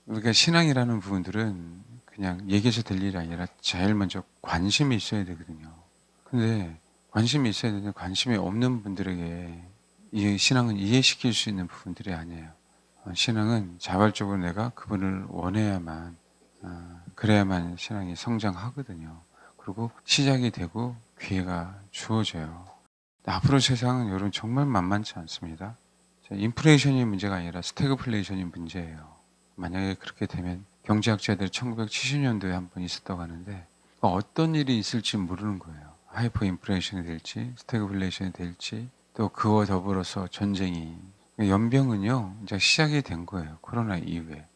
우리가 신앙이라는 부분들은 그냥 얘기해서 될 일이 아니라 제일 먼저 관심이 있어야 되거든요. 근데 관심이 있어야 되는데 관심이 없는 분들에게 이 신앙은 이해시킬 수 있는 부분들이 아니에요. 신앙은 자발적으로 내가 그분을 원해야만, 그래야만 신앙이 성장하거든요. 그리고 시작이 되고 기회가 주어져요. 앞으로 세상은 여러분 정말 만만치 않습니다. 인플레이션이 문제가 아니라 스태그플레이션이 문제예요. 만약에 그렇게 되면 경제학자들이 1970년도에 한 번 있었다고 하는데 어떤 일이 있을지 모르는 거예요. 하이퍼 인플레이션이 될지 스태그플레이션이 될지 또 그와 더불어서 전쟁이, 연병은요 이제 시작이 된 거예요. 코로나 이후에.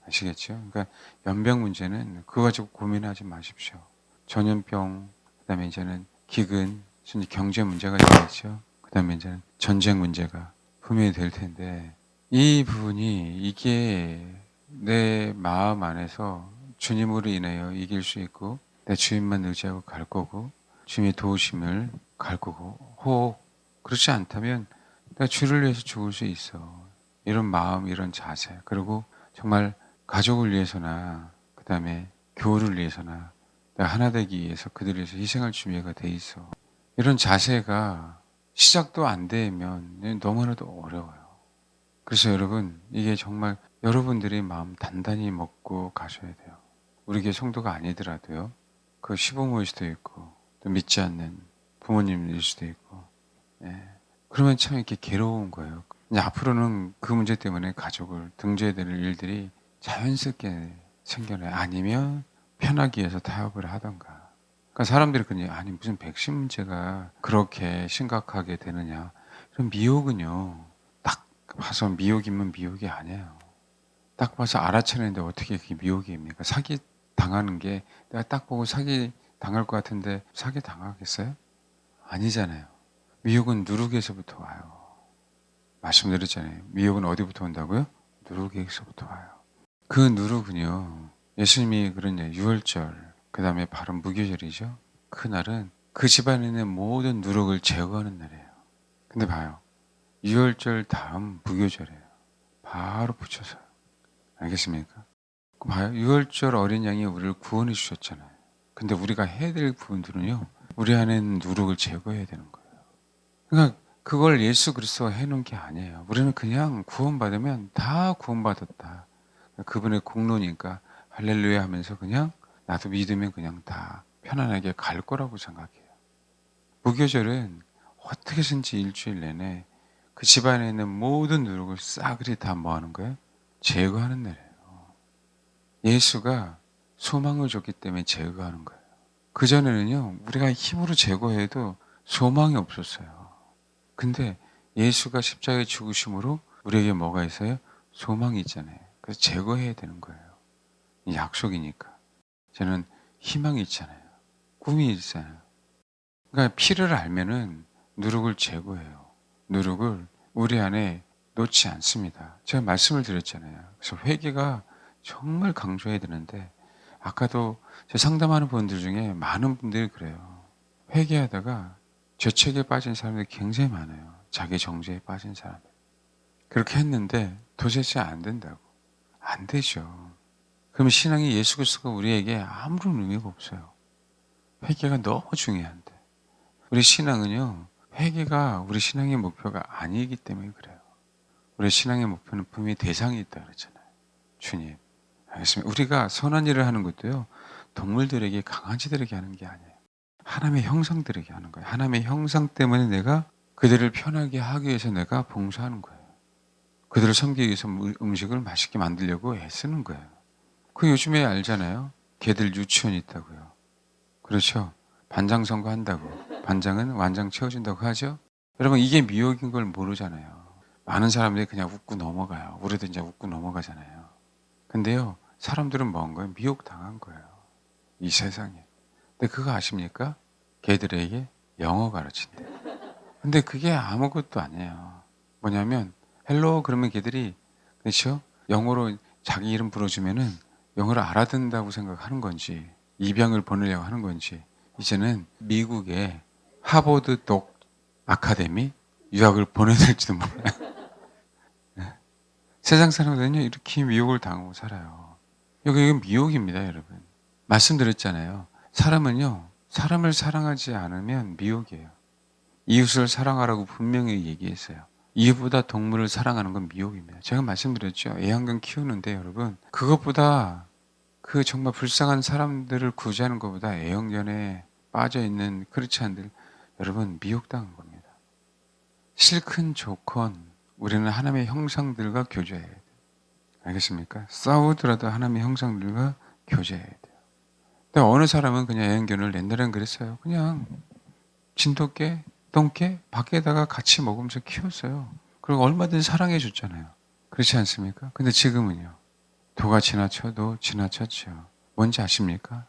아시겠죠? 그러니까 연병 문제는 그거 가지고 고민하지 마십시오. 전염병, 그다음에 이제는 기근, 순 경제 문제가 있겠죠. 그다음에 이제는 전쟁 문제가 분명히 될 텐데 이 부분이 이게 내 마음 안에서 주님으로 인하여 이길 수 있고 내 주님만 의지하고 갈 거고 주님의 도우심을 갈 거고, 혹 그렇지 않다면 내가 주를 위해서 죽을 수 있어. 이런 마음, 이런 자세, 그리고 정말 가족을 위해서나 그다음에 교우를 위해서나 내가 하나 되기 위해서 그들을 위해서 희생할 준비가 돼 있어. 이런 자세가 시작도 안 되면 너무나도 어려워요. 그래서 여러분, 이게 정말 여러분들이 마음 단단히 먹고 가셔야 돼요. 우리 교회 성도가 아니더라도요. 그 시부모일 수도 있고 또 믿지 않는 부모님일 수도 있고, 예. 그러면 참 이렇게 괴로운 거예요. 이제 앞으로는 그 문제 때문에 가족을 등져야 되는 일들이 자연스럽게 생겨나요. 아니면 편하기 위해서 타협을 하던가. 그러니까 사람들이 그냥 아니 무슨 백신 문제가 그렇게 심각하게 되느냐. 그럼 미혹은요. 딱 봐서 미혹이면 미혹이 아니에요. 딱 봐서 알아채는데 어떻게 그게 미혹입니까? 사기 당하는 게 내가 딱 보고 사기 당할 것 같은데 사기 당하겠어요? 아니잖아요. 미혹은 누룩에서부터 와요. 말씀드렸잖아요. 미혹은 어디부터 온다고요? 누룩에서부터 와요. 그 누룩은요. 예수님이 그런 유월절, 그 다음에 바로 무교절이죠. 그날은 그 집안에 있는 모든 누룩을 제거하는 날이에요. 근데 봐요. 유월절 다음 무교절이에요. 바로 붙여서요. 알겠습니까? 봐요. 유월절 어린 양이 우리를 구원해 주셨잖아요. 근데 우리가 해야 될 부분들은요. 우리 안에 있는 누룩을 제거해야 되는 거예요. 그러니까 그걸 예수 그리스도가 해놓은 게 아니에요. 우리는 그냥 구원받으면 다 구원받았다. 그분의 공로니까 할렐루야 하면서 그냥 나도 믿으면 그냥 다 편안하게 갈 거라고 생각해요. 무교절은 어떻게든지 일주일 내내 그 집안에 있는 모든 누룩을 싸그리 다 뭐 하는 거예요? 제거하는 날이에요. 예수가 소망을 줬기 때문에 제거하는 거예요. 그전에는요, 우리가 힘으로 제거해도 소망이 없었어요. 근데 예수가 십자가에 죽으심으로 우리에게 뭐가 있어요? 소망이 있잖아요. 그래서 제거해야 되는 거예요. 약속이니까. 저는 희망이 있잖아요. 꿈이 있잖아요. 그러니까 피를 알면은 누룩을 제거해요. 누룩을 우리 안에 놓지 않습니다. 제가 말씀을 드렸잖아요. 그래서 회개가 정말 강조해야 되는데 아까도 제 상담하는 분들 중에 많은 분들이 그래요. 회개하다가 죄책에 빠진 사람들이 굉장히 많아요. 자기 정죄에 빠진 사람들. 그렇게 했는데 도대체 안 된다고. 안 되죠. 그러면 신앙이 예수 그리스도가 우리에게 아무런 의미가 없어요. 회개가 너무 중요한데. 우리 신앙은요. 회개가 우리 신앙의 목표가 아니기 때문에 그래요. 우리 신앙의 목표는 분명히 대상이 있다 그랬잖아요. 주님. 알겠습니다. 우리가 선한 일을 하는 것도요. 동물들에게, 강아지들에게 하는 게 아니에요. 하나님의 형상들에게 하는 거예요. 하나님의 형상 때문에 내가 그들을 편하게 하기 위해서 내가 봉사하는 거예요. 그들을 섬기기 위해서 음식을 맛있게 만들려고 애쓰는 거예요. 그 요즘에 알잖아요. 개들 유치원 있다고요. 그렇죠? 반장 선거한다고. 반장은 완장 채워준다고 하죠? 여러분 이게 미혹인 걸 모르잖아요. 많은 사람들이 그냥 웃고 넘어가요. 우리도 이제 웃고 넘어가잖아요. 근데요. 사람들은 뭔 거예요? 미혹 당한 거예요. 이 세상에. 근데 그거 아십니까? 개들에게 영어 가르친대. 근데 그게 아무것도 아니에요. 뭐냐면 헬로 그러면 걔들이 그렇죠? 영어로 자기 이름 불러주면은 영어를 알아듣는다고 생각하는 건지 입양을 보내려고 하는 건지 이제는 미국의 하버드 독 아카데미 유학을 보내될지도 몰라요. 네. 세상 사람들은요 이렇게 미혹을 당하고 살아요. 이건 미혹입니다, 여러분. 말씀드렸잖아요. 사람은요, 사람을 사랑하지 않으면 미혹이에요. 이웃을 사랑하라고 분명히 얘기했어요. 이웃보다 동물을 사랑하는 건 미혹입니다. 제가 말씀드렸죠. 애완견 키우는데 여러분, 그것보다 그 정말 불쌍한 사람들을 구제하는 것보다 애완견에 빠져 있는 크리스찬들, 여러분 미혹당한 겁니다. 싫건 좋건 우리는 하나님의 형상들과 교제해야 돼요. 알겠습니까? 싸우더라도 하나님의 형상들과 교제해야 돼요. 근데 어느 사람은 그냥 애완견을 옛날엔 그랬어요. 그냥 진돗개, 똥개 밖에다가 같이 먹으면서 키웠어요. 그리고 얼마든지 사랑해 줬잖아요. 그렇지 않습니까? 근데 지금은요. 도가 지나쳐도 지나쳤죠. 뭔지 아십니까?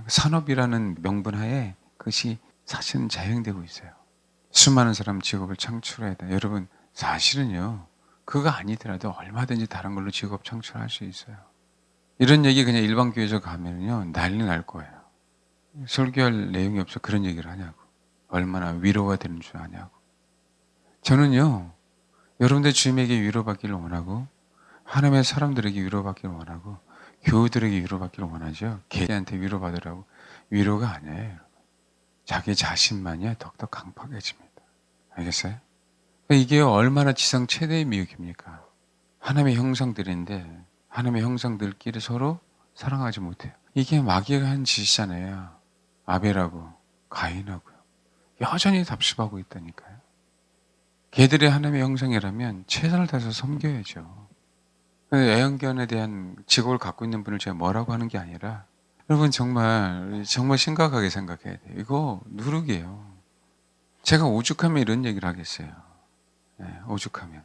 산업이라는 명분 하에 그것이 사실은 자행되고 있어요. 수많은 사람 직업을 창출해야 돼. 여러분 사실은요. 그거 아니더라도 얼마든지 다른 걸로 직업 창출할 수 있어요. 이런 얘기 그냥 일반 교회에서 가면요. 난리 날 거예요. 설교할 내용이 없어 그런 얘기를 하냐고. 얼마나 위로가 되는 줄 아냐고. 저는요. 여러분들 주님에게 위로받기를 원하고 하나님의 사람들에게 위로받기를 원하고 교우들에게 위로받기를 원하죠. 개한테 위로받으라고. 위로가 아니에요. 여러분. 자기 자신만이 더욱더 강팍해집니다. 알겠어요? 이게 얼마나 지상 최대의 미혹입니까? 하나님의 형상들인데 하나님의 형상들끼리 서로 사랑하지 못해요. 이게 마귀가 한 짓이잖아요. 아벨하고 가인하고요. 여전히 답습하고 있다니까요. 걔들의 하나님의 형상이라면 최선을 다해서 섬겨야죠. 애완견에 대한 직업을 갖고 있는 분을 제가 뭐라고 하는 게 아니라 여러분 정말 심각하게 생각해야 돼요. 이거 누룩이에요. 제가 오죽하면 이런 얘기를 하겠어요. 네, 오죽하면.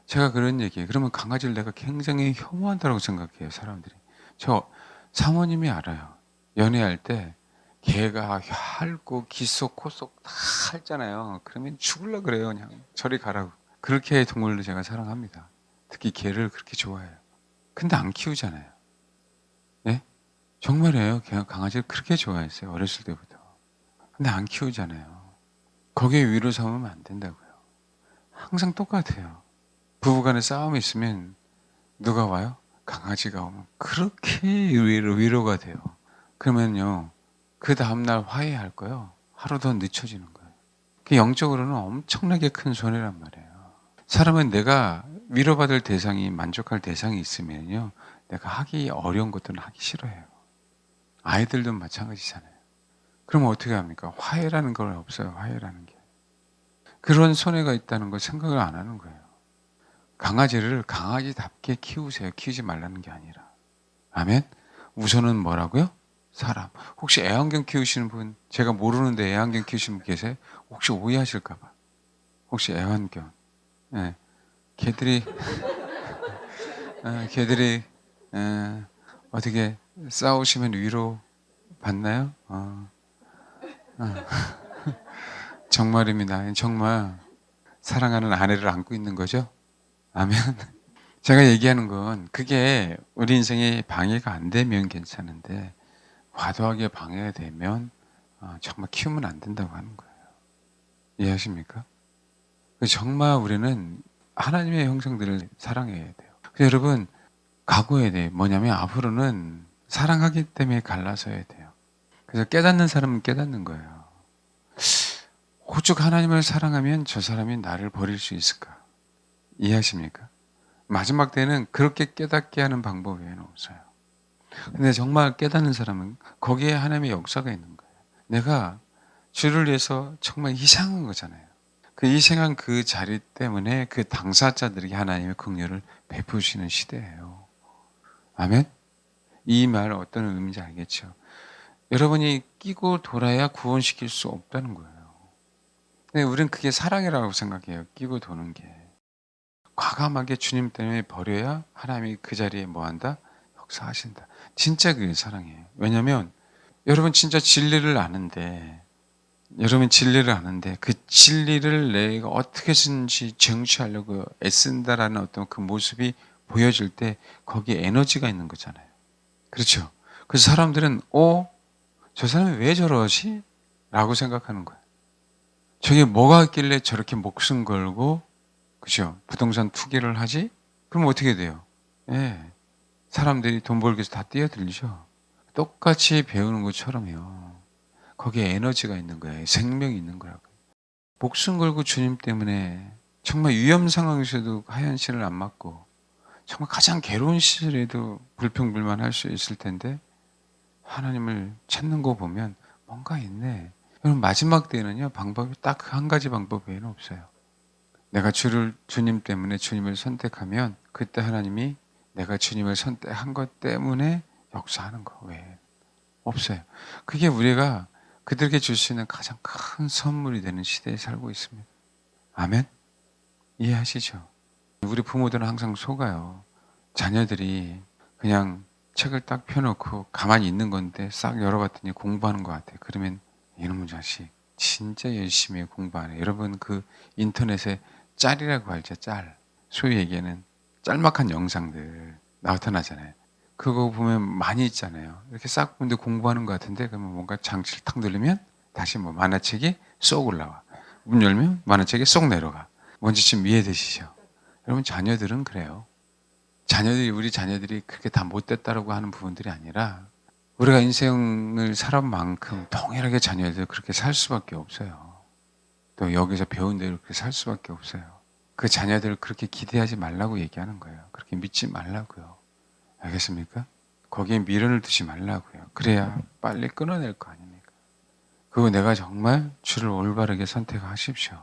제가 그런 얘기해요. 그러면 강아지를 내가 굉장히 혐오한다고 생각해요. 사람들이. 저 사모님이 알아요. 연애할 때 개가 핥고 기속 코속 다 핥잖아요. 그러면 죽을라 그래요. 그냥 저리 가라고. 그렇게 동물을 제가 사랑합니다. 특히 개를 그렇게 좋아해요. 근데 안 키우잖아요. 네? 정말이에요. 강아지를 그렇게 좋아했어요. 어렸을 때부터. 근데 안 키우잖아요. 거기에 위로 삼으면 안 된다고요. 항상 똑같아요. 부부간에 싸움이 있으면 누가 와요? 강아지가 오면 그렇게 위로가 돼요. 그러면요. 그 다음날 화해할 거예요. 하루 더 늦춰지는 거예요. 그 영적으로는 엄청나게 큰 손해란 말이에요. 사람은 내가 위로받을 대상이 만족할 대상이 있으면요. 내가 하기 어려운 것들은 하기 싫어해요. 아이들도 마찬가지잖아요. 그러면 어떻게 합니까? 화해라는 건 없어요. 화해라는 게. 그런 손해가 있다는 걸 생각을 안 하는 거예요. 강아지를 강아지답게 키우세요. 키우지 말라는 게 아니라. 아멘? 우선은 뭐라고요? 사람. 혹시 애완견 키우시는 분, 제가 모르는데 애완견 키우시는 분 계세요? 혹시 오해하실까봐. 혹시 애완견. 네. 개들이, 개들이, 어떻게 싸우시면 위로 받나요? 정말입니다. 정말 사랑하는 아내를 안고 있는 거죠? 아멘. 제가 얘기하는 건 그게 우리 인생에 방해가 안 되면 괜찮은데 과도하게 방해가 되면 정말 키우면 안 된다고 하는 거예요. 이해하십니까? 정말 우리는 하나님의 형상들을 사랑해야 돼요. 그래서 여러분 각오해야 돼요. 뭐냐면 앞으로는 사랑하기 때문에 갈라서야 돼요. 그래서 깨닫는 사람은 깨닫는 거예요. 오죽 하나님을 사랑하면 저 사람이 나를 버릴 수 있을까? 이해하십니까? 마지막 때는 그렇게 깨닫게 하는 방법 외에는 없어요. 근데 정말 깨닫는 사람은 거기에 하나님의 역사가 있는 거예요. 내가 주를 위해서 정말 희생한 거잖아요. 그 희생한 그 자리 때문에 그 당사자들에게 하나님의 긍휼을 베푸시는 시대예요. 아멘? 이 말 어떤 의미인지 알겠죠? 여러분이 끼고 돌아야 구원시킬 수 없다는 거예요. 근데 우리는 그게 사랑이라고 생각해요. 끼고 도는 게. 과감하게 주님 때문에 버려야 하나님이 그 자리에 뭐한다? 역사하신다. 진짜 그게 사랑이에요. 왜냐하면 여러분 진짜 진리를 아는데 여러분 진리를 아는데 그 진리를 내가 어떻게든지 쟁취하려고 애쓴다라는 어떤 그 모습이 보여질 때 거기에 에너지가 있는 거잖아요. 그렇죠? 그래서 사람들은 저 사람이 왜 저러지? 라고 생각하는 거예요. 저게 뭐가 있길래 저렇게 목숨 걸고 그죠? 부동산 투기를 하지? 그럼 어떻게 돼요? 예. 사람들이 돈 벌기 위해서 다 뛰어들죠. 똑같이 배우는 것처럼요. 거기에 에너지가 있는 거예요. 생명이 있는 거라고요. 목숨 걸고 주님 때문에 정말 위험 상황에서도 하얀 실을 안 맞고 정말 가장 괴로운 시절에도 불평불만할 수 있을 텐데 하나님을 찾는 거 보면 뭔가 있네. 여러분 마지막 때에는요 방법이 딱 그 한 가지 방법 외에는 없어요. 내가 주님 때문에 주님을 선택하면 그때 하나님이 내가 주님을 선택한 것 때문에 역사하는 거 외에 없어요. 그게 우리가 그들에게 줄 수 있는 가장 큰 선물이 되는 시대에 살고 있습니다. 아멘? 이해하시죠? 우리 부모들은 항상 속아요. 자녀들이 그냥 책을 딱 펴놓고 가만히 있는 건데 싹 열어봤더니 공부하는 것 같아. 그러면 이놈의 자식 진짜 열심히 공부하네. 여러분 그 인터넷에 짤이라고 알죠? 짤. 소위 얘기하는 짤막한 영상들 나타나잖아요. 그거 보면 많이 있잖아요. 이렇게 싹 보는데 공부하는 것 같은데 그러면 뭔가 장치를 탁 누르면 다시 뭐 만화책이 쏙 올라와. 문 열면 만화책이 쏙 내려가. 뭔지 지금 이해되시죠? 여러분 자녀들은 그래요. 우리 자녀들이 그렇게 다 못됐다라고 하는 부분들이 아니라 우리가 인생을 살아온 만큼 동일하게 자녀들 그렇게 살 수밖에 없어요. 또 여기서 배운 대로 그렇게 살 수밖에 없어요. 그 자녀들을 그렇게 기대하지 말라고 얘기하는 거예요. 그렇게 믿지 말라고요. 알겠습니까? 거기에 미련을 두지 말라고요. 그래야 빨리 끊어낼 거 아닙니까? 그리고 내가 정말 주를 올바르게 선택하십시오.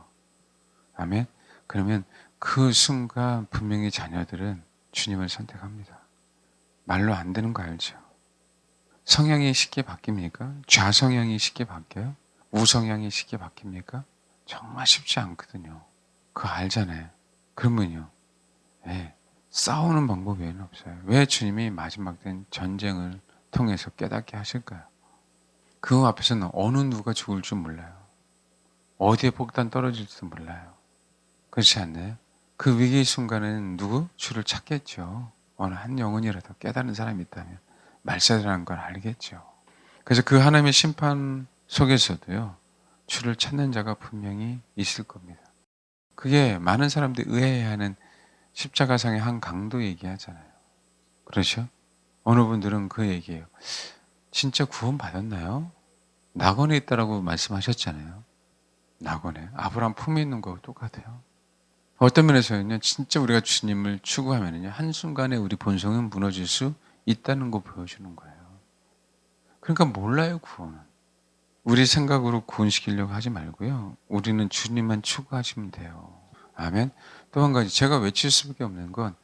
아멘? 그러면 그 순간 분명히 자녀들은 주님을 선택합니다. 말로 안 되는 거 알죠? 성향이 쉽게 바뀝니까? 좌성향이 쉽게 바뀌어요? 우성향이 쉽게 바뀝니까? 정말 쉽지 않거든요. 그거 알잖아요. 그러면요. 예, 싸우는 방법 외에는 없어요. 왜 주님이 마지막 땐 전쟁을 통해서 깨닫게 하실까요? 그 앞에서는 어느 누가 죽을 줄 몰라요. 어디에 폭탄 떨어질지도 몰라요. 그렇지 않나요? 그 위기의 순간에는 누구? 주를 찾겠죠. 어느 한 영혼이라도 깨달은 사람이 있다면 말세라는 걸 알겠죠. 그래서 그 하나님의 심판 속에서도요. 주를 찾는 자가 분명히 있을 겁니다. 그게 많은 사람들이 의아해하는 십자가상의 한 강도 얘기하잖아요. 그렇죠? 어느 분들은 그 얘기예요. 진짜 구원 받았나요? 낙원에 있다라고 말씀하셨잖아요. 낙원에. 아브라함 품에 있는 거하고 똑같아요. 어떤 면에서는요, 진짜 우리가 주님을 추구하면요, 한순간에 우리 본성은 무너질 수 있다는 거 보여주는 거예요. 그러니까 몰라요, 구원은. 우리 생각으로 구원시키려고 하지 말고요. 우리는 주님만 추구하시면 돼요. 아멘. 또 한 가지, 제가 외칠 수밖에 없는 건,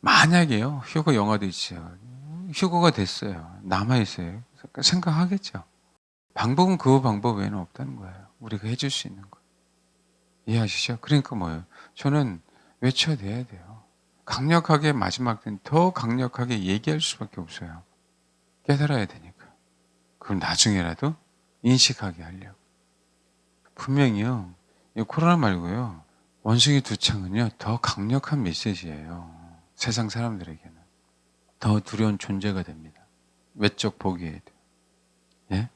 만약에요, 휴거 영화도 있어요. 휴거가 됐어요. 남아있어요. 생각하겠죠. 방법은 그 방법 외에는 없다는 거예요. 우리가 해줄 수 있는 거. 이해하시죠? 그러니까 뭐예요? 저는 외쳐내야 돼요. 강력하게 마지막 때는 더 강력하게 얘기할 수밖에 없어요. 깨달아야 되니까. 그걸 나중에라도 인식하게 하려고. 분명히요. 이 코로나 말고요. 원숭이 두 창은요. 더 강력한 메시지예요. 세상 사람들에게는. 더 두려운 존재가 됩니다. 외적 보기에도. 예?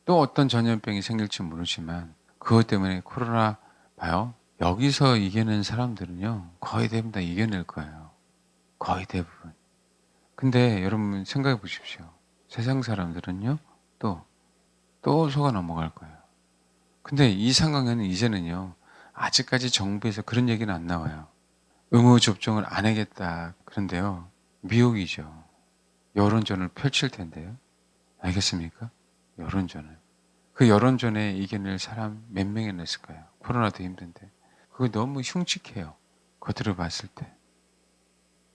또 어떤 전염병이 생길지 모르지만 그것 때문에 코로나 봐요. 여기서 이겨낸 사람들은요. 거의 대부분 다 이겨낼 거예요. 거의 대부분. 근데 여러분 생각해 보십시오. 세상 사람들은요. 또 속아 넘어갈 거예요. 근데 이 상황에는 이제는요. 아직까지 정부에서 그런 얘기는 안 나와요. 의무 접종을 안 하겠다. 그런데요. 미혹이죠. 여론전을 펼칠 텐데요. 알겠습니까? 여론전을. 그 여론전에 이겨낼 사람 몇 명이나 있을까요? 코로나도 힘든데. 그거 너무 흉측해요. 겉으로 봤을 때.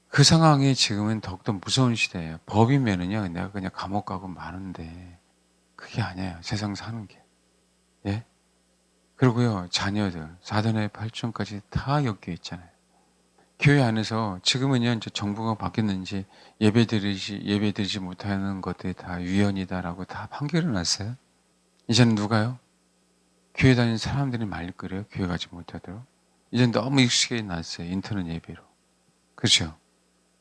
그 상황이 지금은 더욱더 무서운 시대예요. 법이면은요, 내가 그냥 감옥 가고 마는데, 그게 아니에요. 세상 사는 게. 예? 그리고요, 자녀들, 사돈의 팔촌까지 다 엮여 있잖아요. 교회 안에서 지금은요, 이제 정부가 바뀌었는지 예배드리지 못하는 것들이 다 위헌이다라고 다 판결을 났어요. 이제는 누가요? 교회 다니는 사람들이 말릴 거래요. 교회 가지 못하도록. 이제 너무 익숙해 났어요. 인터넷 예배로. 그렇죠?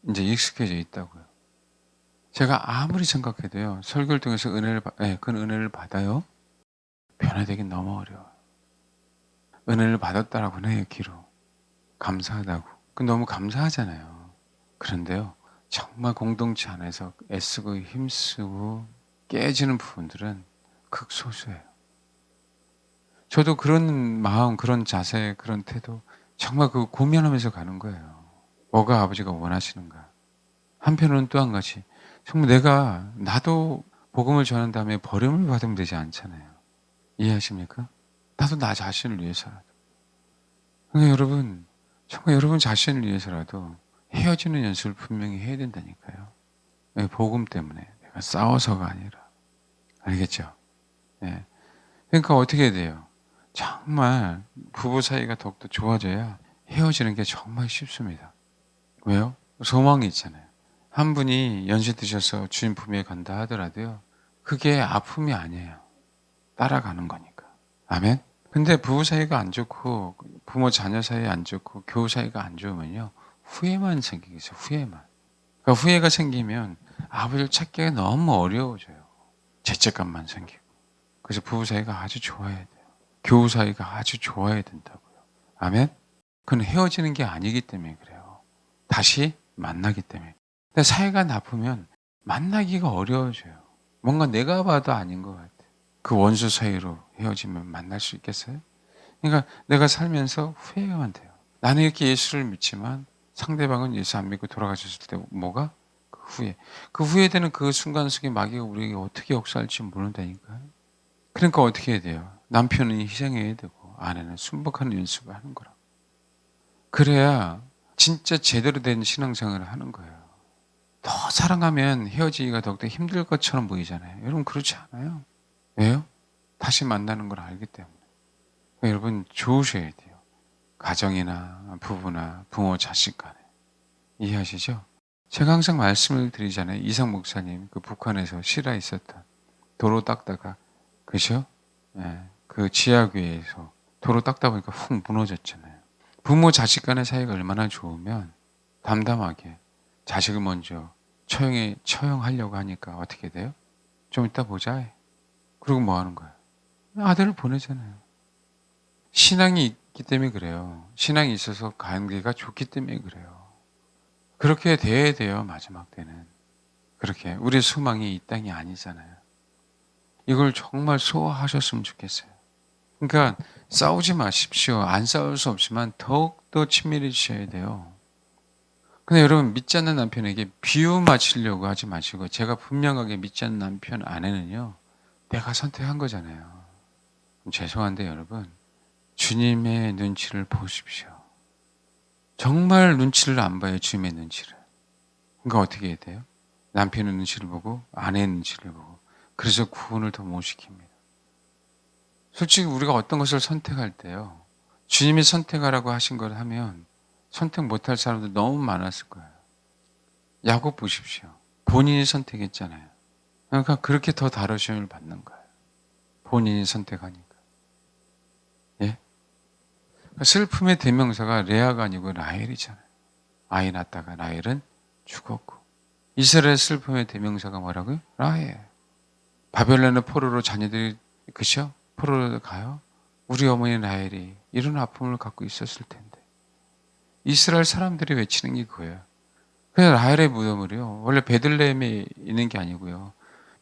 이제 익숙해져 있다고요. 제가 아무리 생각해도요. 설교를 통해서 그 은혜를 받아요. 변화되긴 너무 어려워요. 은혜를 받았다라고는 해요. 귀로. 감사하다고. 그 너무 감사하잖아요. 그런데요. 정말 공동체 안에서 애쓰고 힘쓰고 깨지는 부분들은 극소수예요. 저도 그런 마음, 그런 자세, 그런 태도 정말 그 고민하면서 가는 거예요. 뭐가 아버지가 원하시는가. 한편으로는 또 한 가지 정말 나도 복음을 전한 다음에 버림을 받으면 되지 않잖아요. 이해하십니까? 나도 나 자신을 위해서라도. 그러니까 여러분 정말 여러분 자신을 위해서라도 헤어지는 연습을 분명히 해야 된다니까요. 예, 복음 때문에 내가 싸워서가 아니라. 알겠죠? 예. 그러니까 어떻게 해야 돼요? 정말 부부 사이가 더욱더 좋아져야 헤어지는 게 정말 쉽습니다. 왜요? 소망이 있잖아요. 한 분이 연세 드셔서 주님 품에 간다 하더라도요. 그게 아픔이 아니에요. 따라가는 거니까. 아멘? 근데 부부 사이가 안 좋고 부모 자녀 사이 안 좋고 교우 사이가 안 좋으면요. 후회만 생기겠어요. 후회만. 그러니까 후회가 생기면 아버지를 찾기가 너무 어려워져요. 죄책감만 생기고. 그래서 부부 사이가 아주 좋아야 돼요. 교우 사이가 아주 좋아야 된다고요. 아멘? 그건 헤어지는 게 아니기 때문에 그래요. 다시 만나기 때문에. 근데 사이가 나쁘면 만나기가 어려워져요. 뭔가 내가 봐도 아닌 것 같아요. 그 원수 사이로 헤어지면 만날 수 있겠어요? 그러니까 내가 살면서 후회만 돼요. 나는 이렇게 예수를 믿지만 상대방은 예수 안 믿고 돌아가셨을 때 뭐가? 그 후회. 그 후회되는 그 순간 속에 마귀가 우리에게 어떻게 역사할지 모른다니까요. 그러니까 어떻게 해야 돼요? 남편은 희생해야 되고 아내는 순복하는 연습을 하는 거라고. 그래야 진짜 제대로 된 신앙생활을 하는 거예요. 더 사랑하면 헤어지기가 더욱더 힘들 것처럼 보이잖아요. 여러분 그렇지 않아요? 왜요? 다시 만나는 걸 알기 때문에. 그러니까 여러분 좋으셔야 돼요. 가정이나 부부나 부모 자식 간에. 이해하시죠? 제가 항상 말씀을 드리잖아요. 이상 목사님 그 북한에서 실화 있었던 도로 닦다가 그죠? 예, 그 지하교회에서 도로 닦다 보니까 훅 무너졌잖아요. 부모 자식 간의 사이가 얼마나 좋으면 담담하게 자식을 먼저 처형하려고 하니까 어떻게 돼요? 좀 이따 보자. 그리고 뭐 하는 거야? 아들을 보내잖아요. 신앙이 있기 때문에 그래요. 신앙이 있어서 관계가 좋기 때문에 그래요. 그렇게 돼야 돼요, 마지막 때는. 그렇게. 우리의 소망이 이 땅이 아니잖아요. 이걸 정말 소화하셨으면 좋겠어요. 그러니까 싸우지 마십시오. 안 싸울 수 없지만 더욱더 친밀해지셔야 돼요. 근데 여러분 믿지 않는 남편에게 비유 맞추려고 하지 마시고 제가 분명하게 믿지 않는 남편 아내는요. 내가 선택한 거잖아요. 죄송한데 여러분 주님의 눈치를 보십시오. 정말 눈치를 안 봐요. 주님의 눈치를. 그러니까 어떻게 해야 돼요? 남편의 눈치를 보고 아내의 눈치를 보고 그래서 구원을 더 못 시킵니다. 솔직히 우리가 어떤 것을 선택할 때요. 주님이 선택하라고 하신 걸 하면 선택 못할 사람들 너무 많았을 거예요. 야곱 보십시오. 본인이 선택했잖아요. 그러니까 그렇게 더 다루심을 받는 거예요. 본인이 선택하니까. 예? 슬픔의 대명사가 레아가 아니고 라헬이잖아요. 아이 낳다가 라헬은 죽었고. 이스라엘 슬픔의 대명사가 뭐라고요? 라헬. 바벨론의 포로로 자녀들이 그죠? 포로로 가요. 우리 어머니 라헬이 이런 아픔을 갖고 있었을 텐데. 이스라엘 사람들이 외치는 게 그거예요. 그래서 라헬의 무덤을요. 원래 베들레헴에 있는 게 아니고요.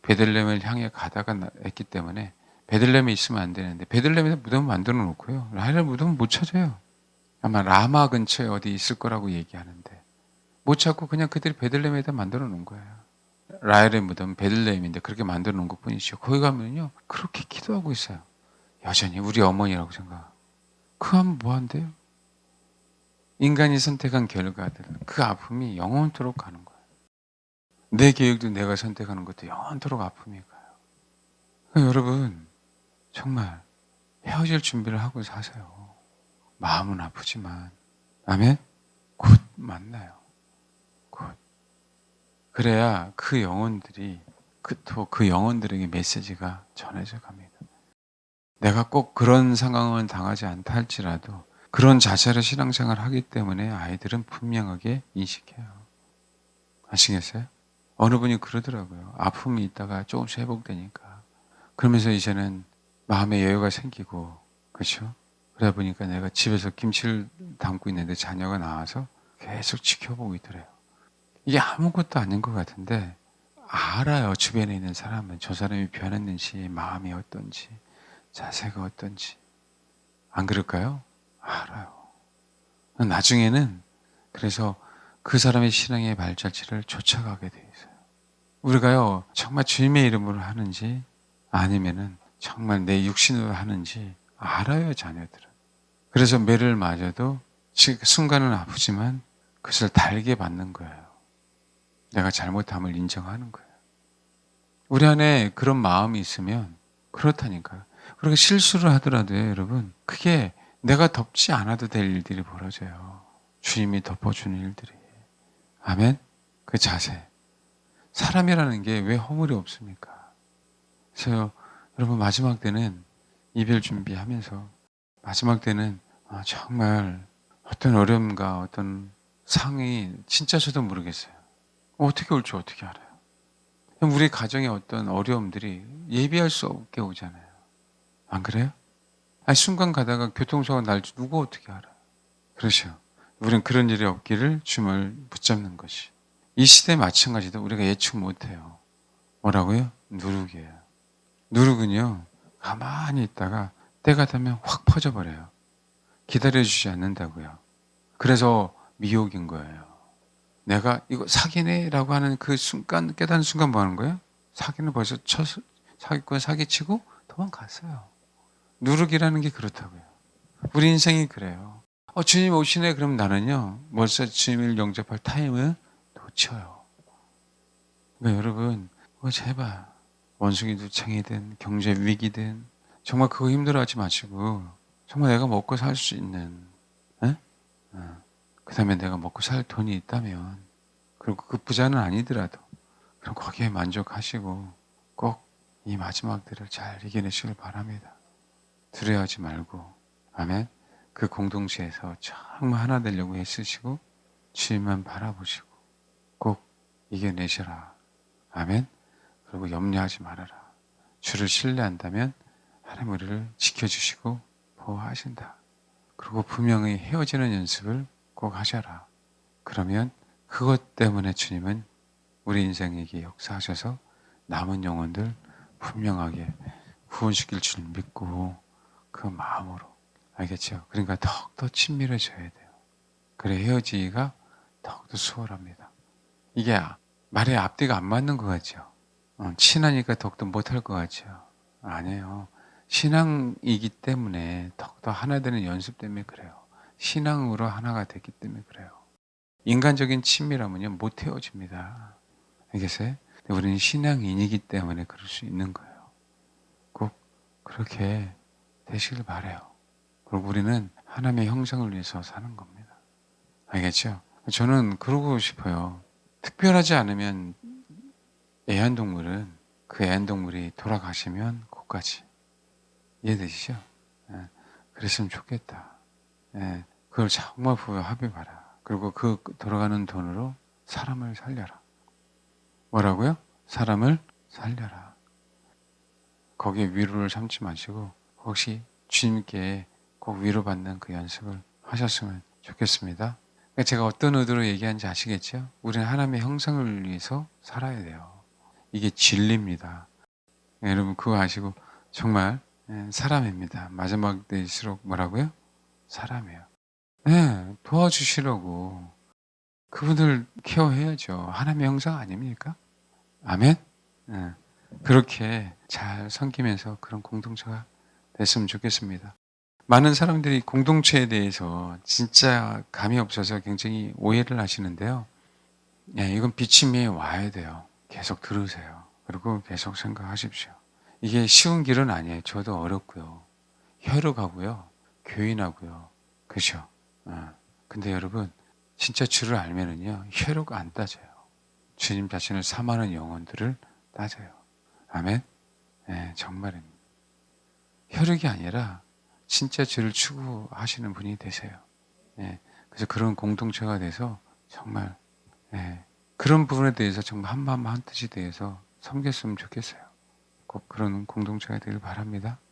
베들레헴을 향해 가다가 했기 때문에 베들레헴에 있으면 안 되는데 베들레헴에 무덤을 만들어 놓고요. 라헬의 무덤은 못 찾아요. 아마 라마 근처에 어디 있을 거라고 얘기하는데 못 찾고 그냥 그들이 베들레헴에다 만들어 놓은 거예요. 라헬의 무덤 베들레헴인데 그렇게 만들어 놓은 것뿐이죠. 거기 가면요. 그렇게 기도하고 있어요. 여전히 우리 어머니라고 생각. 그 하면 뭐 한대요? 인간이 선택한 결과들 그 아픔이 영원토록 가는 거예요. 내 계획도 내가 선택하는 것도 영원토록 아픔이 가요. 그러니까 여러분 정말 헤어질 준비를 하고 사세요. 마음은 아프지만 아멘? 곧 만나요. 곧. 그래야 그 영혼들이 그 영혼들에게 메시지가 전해져 갑니다. 내가 꼭 그런 상황은 당하지 않다 할지라도 그런 자세로 신앙생활을 하기 때문에 아이들은 분명하게 인식해요. 아시겠어요? 어느 분이 그러더라고요. 아픔이 있다가 조금씩 회복되니까. 그러면서 이제는 마음의 여유가 생기고, 그렇죠? 그러다 보니까 내가 집에서 김치를 담고 있는데 자녀가 나와서 계속 지켜보고 있더래요. 이게 아무것도 아닌 것 같은데 알아요. 주변에 있는 사람은 저 사람이 변했는지 마음이 어떤지 자세가 어떤지. 안 그럴까요? 알아요. 나중에는 그래서 그 사람의 신앙의 발자취를 쫓아가게 돼 있어요. 우리가요 정말 주님의 이름으로 하는지 아니면은 정말 내 육신으로 하는지 알아요, 자녀들은. 그래서 매를 맞아도 순간은 아프지만 그것을 달게 받는 거예요. 내가 잘못함을 인정하는 거예요. 우리 안에 그런 마음이 있으면 그렇다니까요. 우리가 실수를 하더라도요, 여러분, 그게 내가 덮지 않아도 될 일들이 벌어져요. 주님이 덮어주는 일들이. 아멘? 그 자세. 사람이라는 게 왜 허물이 없습니까? 그래서 여러분 마지막 때는 이별 준비하면서 마지막 때는 정말 어떤 어려움과 어떤 상이 진짜 저도 모르겠어요. 어떻게 올 줄 어떻게 알아요? 우리 가정의 어떤 어려움들이 예비할 수 없게 오잖아요. 안 그래요? 아니, 순간 가다가 교통사고 날지 누가 어떻게 알아요? 그렇죠. 우리는 그런 일이 없기를 주님을 붙잡는 것이. 이 시대에 마찬가지도 우리가 예측 못해요. 뭐라고요? 누룩이에요. 누룩은요, 가만히 있다가 때가 되면 확 퍼져버려요. 기다려주지 않는다고요. 그래서 미혹인 거예요. 내가 이거 사기네라고 하는 그 순간, 깨닫는 순간 뭐 하는 거예요? 사기는 벌써 사기꾼 사기치고 도망갔어요. 누룩이라는 게 그렇다고요. 우리 인생이 그래요. 주님 오시네 그럼 나는요 벌써 주님을 영접할 타임을 놓쳐요. 그러니까 여러분 제발 원숭이도 창이든 경제 위기든 정말 그거 힘들어하지 마시고 정말 내가 먹고 살 수 있는 그 다음에 내가 먹고 살 돈이 있다면 그리고 그 부자는 아니더라도 그럼 거기에 만족하시고 꼭 이 마지막들을 잘 이겨내시길 바랍니다. 두려워하지 말고 아멘. 그 공동체에서 정말 하나 되려고 애쓰시고 주님만 바라보시고 꼭 이겨내셔라. 아멘. 그리고 염려하지 말아라. 주를 신뢰한다면 하나님 우리를 지켜주시고 보호하신다. 그리고 분명히 헤어지는 연습을 꼭 하셔라. 그러면 그것 때문에 주님은 우리 인생에게 역사하셔서 남은 영혼들 분명하게 구원시킬 줄 믿고 그 마음으로 알겠죠? 그러니까 더욱더 친밀해져야 돼요. 그래 헤어지기가 더욱더 수월합니다. 이게 말의 앞뒤가 안 맞는 것 같죠? 친하니까 더욱더 못할 것 같죠? 아니에요. 신앙이기 때문에 더욱더 하나 되는 연습 때문에 그래요. 신앙으로 하나가 됐기 때문에 그래요. 인간적인 친밀함은요 못 헤어집니다. 알겠어요? 우리는 신앙인이기 때문에 그럴 수 있는 거예요. 꼭 그렇게 되시길 바라요. 그리고 우리는 하나님의 형상을 위해서 사는 겁니다. 알겠죠? 저는 그러고 싶어요. 특별하지 않으면 애완동물은 그 애완동물이 돌아가시면 곧까지 이해되시죠? 예, 그랬으면 좋겠다. 예, 그걸 정말 합의봐라. 그리고 그 돌아가는 돈으로 사람을 살려라. 뭐라고요? 사람을 살려라. 거기에 위로를 삼지 마시고 혹시 주님께 꼭 위로받는 그 연습을 하셨으면 좋겠습니다. 그러니까 제가 어떤 의도로 얘기하는지 아시겠죠? 우리는 하나님의 형상을 위해서 살아야 돼요. 이게 진리입니다. 네, 여러분 그거 아시고 정말 사람입니다. 마지막 때일수록 뭐라고요? 사람이에요. 네, 도와주시려고 그분들 케어해야죠. 하나님의 형상 아닙니까? 아멘? 네, 그렇게 잘 섬기면서 그런 공동체가 됐으면 좋겠습니다. 많은 사람들이 공동체에 대해서 진짜 감이 없어서 굉장히 오해를 하시는데요. 예, 이건 비침이 와야 돼요. 계속 들으세요. 그리고 계속 생각하십시오. 이게 쉬운 길은 아니에요. 저도 어렵고요. 혈육하고요. 교인하고요. 그죠? 근데 여러분, 진짜 주를 알면은요, 혈육 안 따져요. 주님 자신을 사모하는 영혼들을 따져요. 아멘? 예, 정말입니다. 혈육이 아니라 진짜 주를 추구하시는 분이 되세요. 예, 그래서 그런 공동체가 돼서 정말 예, 그런 부분에 대해서 정말 한마음 한뜻이 대해서 섬겼으면 좋겠어요. 꼭 그런 공동체가 되길 바랍니다.